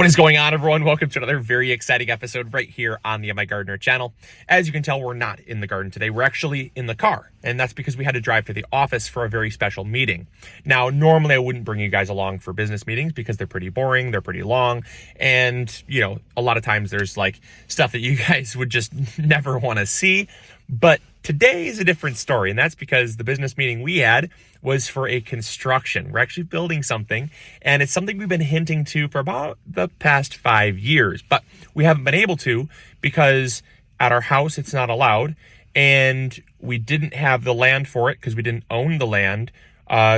What is going on, everyone? Welcome to another very exciting episode right here on the Am I Gardener channel. As you can tell, we're not in the garden today. We're actually in the car, and that's because we had to drive to the office for a very special meeting. Now, normally I wouldn't bring you guys along for business meetings because they're pretty boring, they're pretty long, and, you know, a lot of times there's like stuff that you guys would just never want to see. But today is a different story, and that's because the business meeting we had was for a construction. We're actually building something, and it's something we've been hinting to for about the past 5 years, but we haven't been able to because at our house it's not allowed, and we didn't have the land for it because we didn't own the land,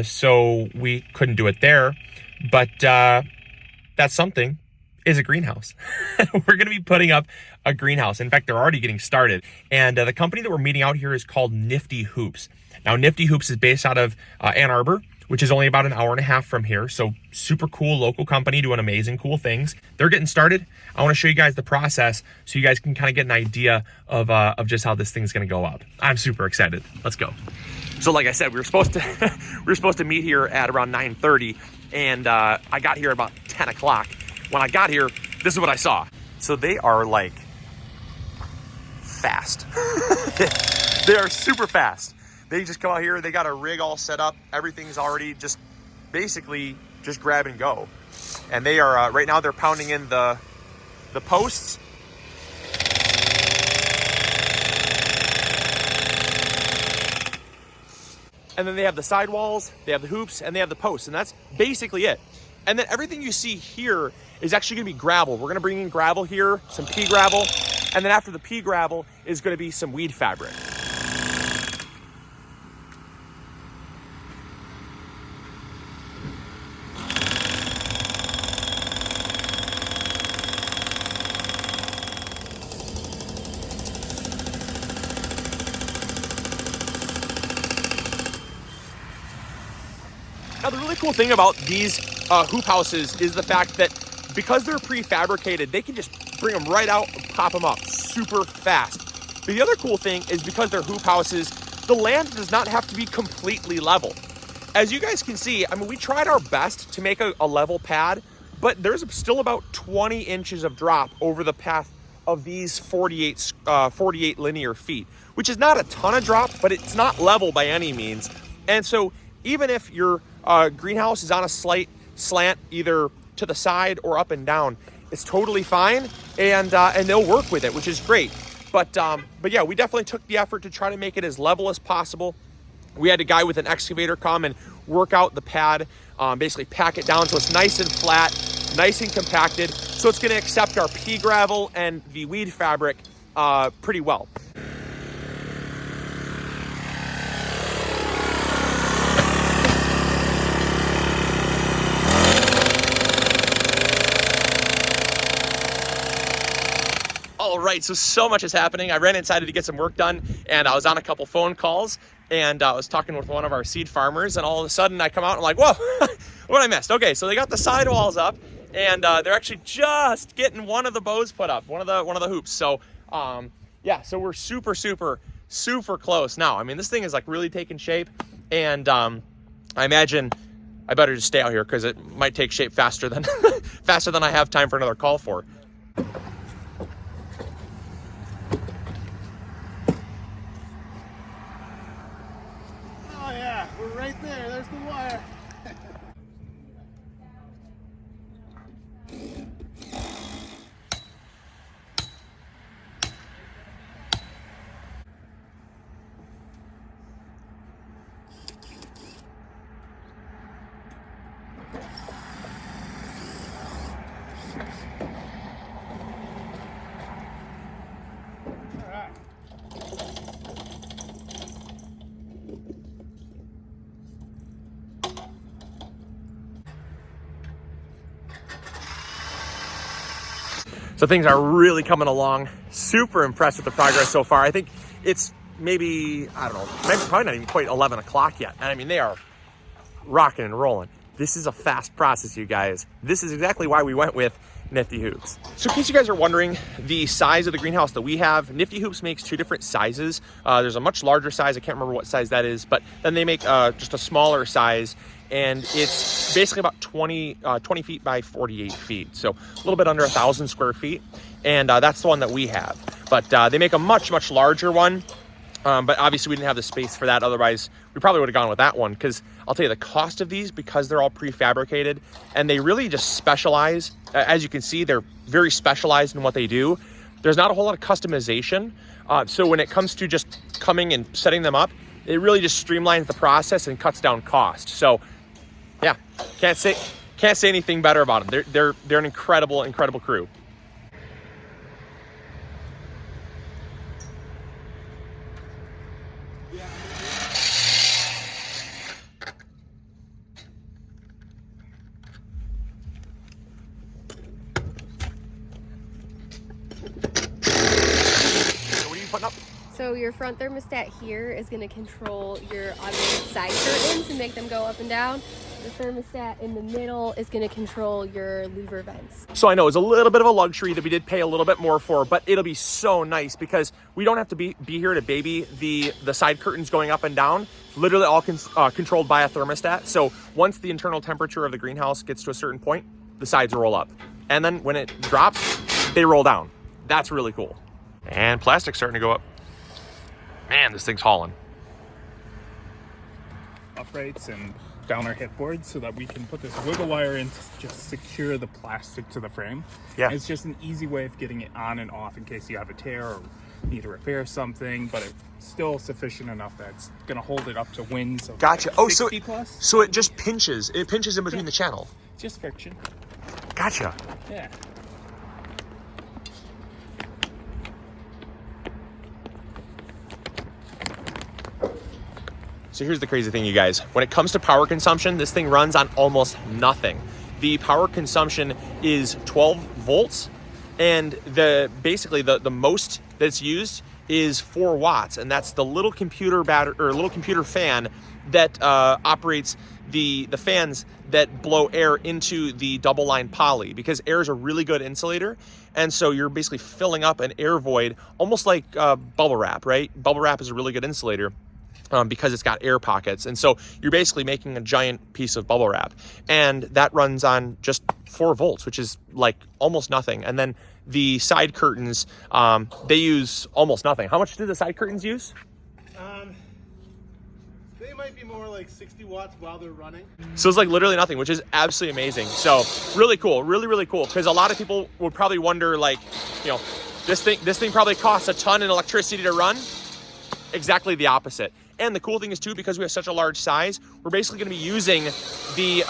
so we couldn't do it there. But that something is a greenhouse. We're going to be putting up a greenhouse. In fact, they're already getting started. And the company that we're meeting out here is called Nifty Hoops. Now, Nifty Hoops is based out of Ann Arbor, which is only about an hour and a half from here. So super cool local company doing amazing, cool things. They're getting started. I want to show you guys the process so you guys can kind of get an idea of just how this thing's going to go up. I'm super excited. Let's go. So like I said, we were supposed to meet here at around 9:30, and I got here at about 10 o'clock. When I got here, this is what I saw. So they are like fast. They are super fast. They just come out here, they got a rig all set up. Everything's already just basically just grab and go. And they are, right now they're pounding in the posts. And then they have the sidewalls, they have the hoops, and they have the posts, and that's basically it. And then everything you see here is actually gonna be gravel. We're gonna bring in gravel here, some pea gravel, and then after the pea gravel is gonna be some weed fabric. Now, the really cool thing about these hoop houses is the fact that because they're prefabricated, they can just bring them right out and pop them up super fast. But the other cool thing is because they're hoop houses, the land does not have to be completely level. As you guys can see, I mean, we tried our best to make a level pad, but there's still about 20 inches of drop over the path of these 48 linear feet, which is not a ton of drop, but it's not level by any means. And so even if your greenhouse is on a slight slant, either to the side or up and down, it's totally fine, and they'll work with it, which is great. But yeah, we definitely took the effort to try to make it as level as possible. We had a guy with an excavator come and work out the pad, basically pack it down so it's nice and flat, nice and compacted, so it's going to accept our pea gravel and the weed fabric pretty well. All right, so much is happening. I ran inside to get some work done, and I was on a couple phone calls, and I was talking with one of our seed farmers, and all of a sudden I come out and I'm like, whoa, what I missed? Okay, so they got the sidewalls up, and they're actually just getting one of the bows put up, one of the hoops. So yeah, so we're super close now. I mean, this thing is like really taking shape, and I imagine I better just stay out here because it might take shape faster than I have time for another call for. We're right there. There's the wire. So things are really coming along. Super impressed with the progress so far. I think it's maybe, I don't know, probably not even quite 11 o'clock yet. And I mean, they are rocking and rolling. This is a fast process, you guys. This is exactly why we went with Nifty Hoops. So in case you guys are wondering, the size of the greenhouse that we have, Nifty Hoops makes two different sizes. There's a much larger size. I can't remember what size that is, but then they make just a smaller size. and it's basically about 20 feet by 48 feet. So a little bit under 1,000 square feet. And that's the one that we have. But they make a much, much larger one. But obviously we didn't have the space for that. Otherwise, we probably would have gone with that one, because I'll tell you the cost of these, because they're all prefabricated and they really just specialize. As you can see, they're very specialized in what they do. There's not a whole lot of customization. So when it comes to just coming and setting them up, it really just streamlines the process and cuts down cost. So yeah, can't say anything better about them. They're an incredible crew. So your front thermostat here is going to control your automated side curtains and make them go up and down. The thermostat in the middle is going to control your louver vents. So I know it's a little bit of a luxury that we did pay a little bit more for, but it'll be so nice because we don't have to be here to baby the side curtains going up and down. It's literally all controlled by a thermostat. So once the internal temperature of the greenhouse gets to a certain point, the sides roll up. And then when it drops, they roll down. That's really cool. And plastic's starting to go up. Man, this thing's hauling. Uprights and down our headboards so that we can put this wiggle wire in to just secure the plastic to the frame. Yeah. It's just an easy way of getting it on and off in case you have a tear or need to repair something, but it's still sufficient enough that it's going to hold it up to winds of Gotcha. Oh, 60 plus. So it just pinches. It pinches in between the channel. Just friction. Gotcha. Yeah. So here's the crazy thing, you guys. When it comes to power consumption, this thing runs on almost nothing. The power consumption is 12 volts, and basically the most that's used is 4 watts, and that's the little computer fan that operates the fans that blow air into the double line poly, because air is a really good insulator. And so you're basically filling up an air void, almost like bubble wrap, right? Bubble wrap is a really good insulator. Because it's got air pockets. And so you're basically making a giant piece of bubble wrap. And that runs on just 4 volts, which is like almost nothing. And then the side curtains, they use almost nothing. How much do the side curtains use? They might be more like 60 watts while they're running. So it's like literally nothing, which is absolutely amazing. So really cool, really cool. Because a lot of people would probably wonder, like, you know, this thing probably costs a ton in electricity to run. Exactly the opposite. And the cool thing is too, because we have such a large size, we're basically going to be using the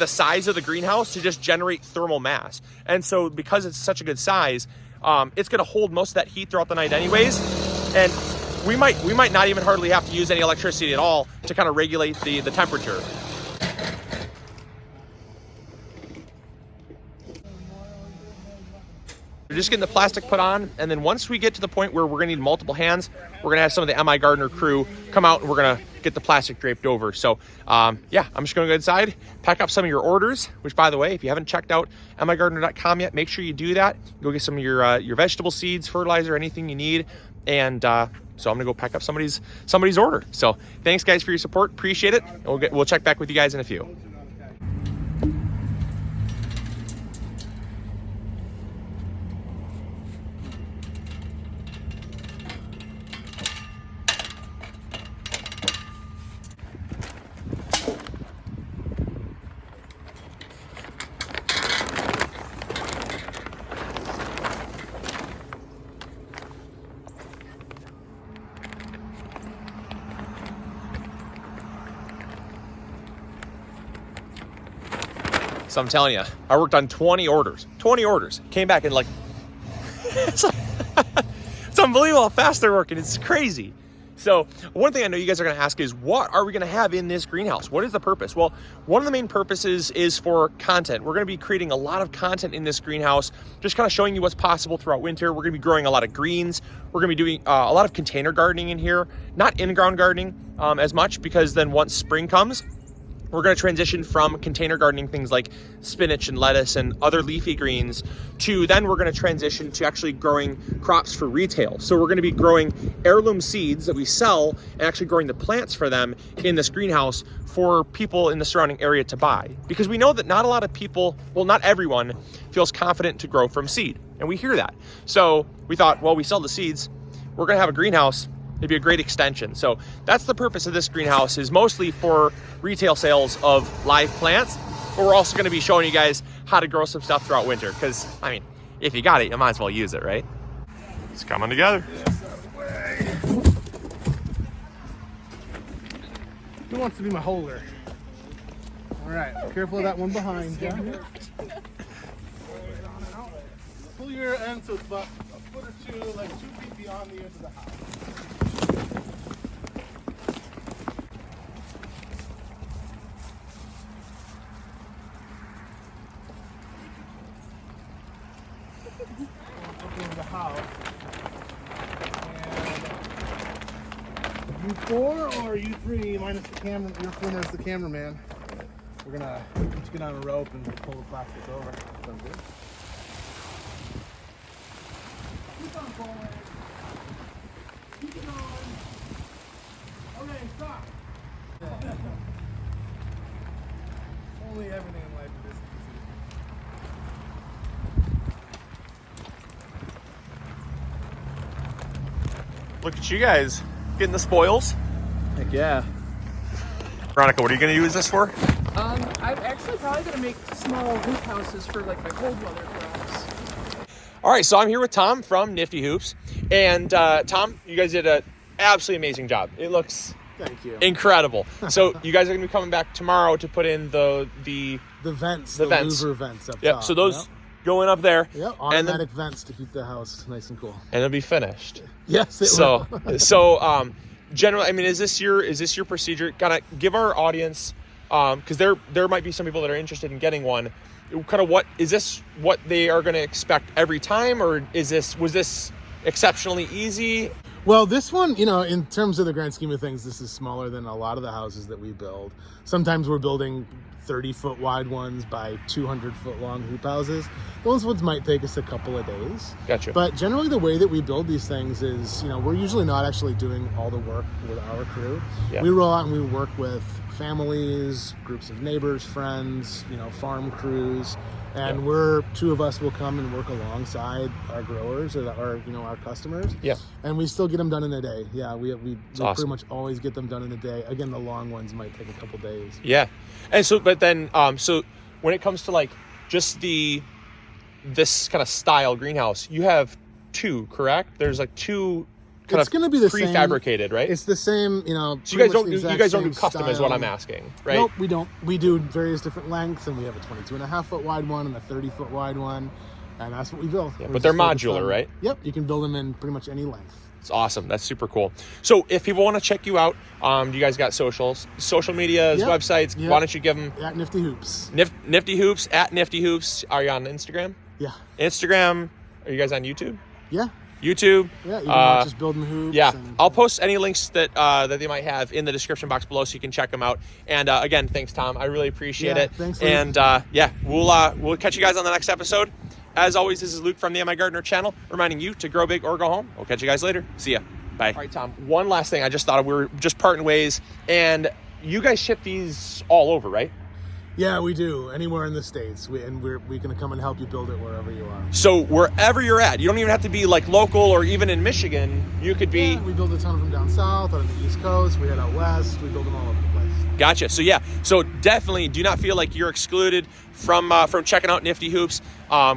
size of the greenhouse to just generate thermal mass. And so because it's such a good size, it's going to hold most of that heat throughout the night anyways. And we might not even hardly have to use any electricity at all to kind of regulate the temperature. We're just getting the plastic put on, and then once we get to the point where we're gonna need multiple hands, we're gonna have some of the MI Gardener crew come out and we're gonna get the plastic draped over. So yeah, I'm just gonna go inside, pack up some of your orders, which, by the way, if you haven't checked out migardener.com yet, make sure you do that. Go get some of your vegetable seeds, fertilizer, anything you need. And so I'm gonna go pack up somebody's order. So thanks guys for your support, appreciate it. And we'll check back with you guys in a few. So I'm telling you, I worked on 20 orders, came back and like, it's unbelievable how fast they're working. It's crazy. So one thing I know you guys are going to ask is, what are we going to have in this greenhouse? What is the purpose? Well, one of the main purposes is for content. We're going to be creating a lot of content in this greenhouse, just kind of showing you what's possible throughout winter. We're going to be growing a lot of greens. We're going to be doing a lot of container gardening in here, not in-ground gardening as much, because then once spring comes, we're going to transition from container gardening, things like spinach and lettuce and other leafy greens, to then we're going to transition to actually growing crops for retail. So we're going to be growing heirloom seeds that we sell and actually growing the plants for them in this greenhouse for people in the surrounding area to buy. Because we know that not a lot of people, well, not everyone feels confident to grow from seed. And we hear that. So we thought, well, we sell the seeds, we're going to have a greenhouse. It'd be a great extension. So that's the purpose of this greenhouse, is mostly for retail sales of live plants. But we're also going to be showing you guys how to grow some stuff throughout winter. Because, I mean, if you got it, you might as well use it, right? It's coming together. Who wants to be my holder? All right, careful of that one behind you. Pull your end so it's about a foot or two, like 2 feet beyond the edge of the house. Open the house. And U4 or U3 minus the camera, your phone is the cameraman. We're gonna each get on a rope and we'll pull the plastic over. Sounds good. Keep on pulling. Keep it going. Okay, stop. Only everything in life is this easy. Look at you guys getting the spoils. Heck yeah. Veronica, what are you going to use this for? I'm actually probably gonna make small hoop houses for like my cold weather crops. All right, so I'm here with Tom from Nifty Hoops. And Tom, you guys did an absolutely amazing job. It looks Thank you. incredible. So you guys are going to be coming back tomorrow to put in the vents, the vents. louver vents up Yep, top. so those going up there. Yep, and automatic vents to keep the house nice and cool. And it'll be finished. Yes, it So will. generally, I mean, is this your procedure? Kind of give our audience, because there might be some people that are interested in getting one. Kind of what is this? What they are going to expect every time, or was this exceptionally easy? Well, this one, in terms of the grand scheme of things, this is smaller than a lot of the houses that we build. Sometimes we're building 30-foot wide ones by 200-foot long hoop houses. Those ones might take us a couple of days. Gotcha. But generally the way that we build these things is, we're usually not actually doing all the work with our crew. Yeah. We roll out and we work with families, groups of neighbors, friends, farm crews. And two of us will come and work alongside our growers or our customers. Yeah. And we still get them done in a day. Yeah, we awesome. pretty much always get them done in a day. Again, the long ones might take a couple days. Yeah. And so, but then, so when it comes to like just this kind of style greenhouse, you have two, correct? There's like two kind it's of going to be the prefabricated, same, right? It's the same, So you guys don't do custom is what I'm asking, right? Nope, we don't. We do various different lengths, and we have a 22.5-foot wide one and a 30-foot wide one, and that's what we build. Yeah, but they're modular, right? Yep, you can build them in pretty much any length. It's awesome. That's super cool. So if people want to check you out, you guys got social medias, Yep. websites. Yep. Why don't you give them At Nifty Hoops. Nifty Hoops at Nifty Hoops? Are you on Instagram? Yeah. Instagram. Are you guys on YouTube? Yeah. YouTube. Yeah, you can watch us building hoops. Yeah, and- I'll post any links that they might have in the description box below, so you can check them out. And again, thanks, Tom. I really appreciate it. Thanks, Luke. And we'll catch you guys on the next episode. As always, this is Luke from the Am I Gardener channel, reminding you to grow big or go home. We'll catch you guys later. See ya. Bye. All right, Tom. One last thing. I just thought we were just parting ways, and you guys ship these all over, right? Yeah, we do. Anywhere in the States. We're going to come and help you build it wherever you are. So wherever you're at, you don't even have to be like local or even in Michigan. You could be. Yeah, we build a ton of them down south, out on the East Coast. We head out west. We build them all over the place. Gotcha. So definitely do not feel like you're excluded from checking out Nifty Hoops.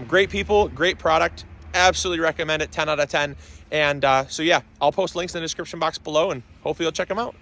Great people, great product. Absolutely recommend it. 10 out of 10. And I'll post links in the description box below, and hopefully you'll check them out.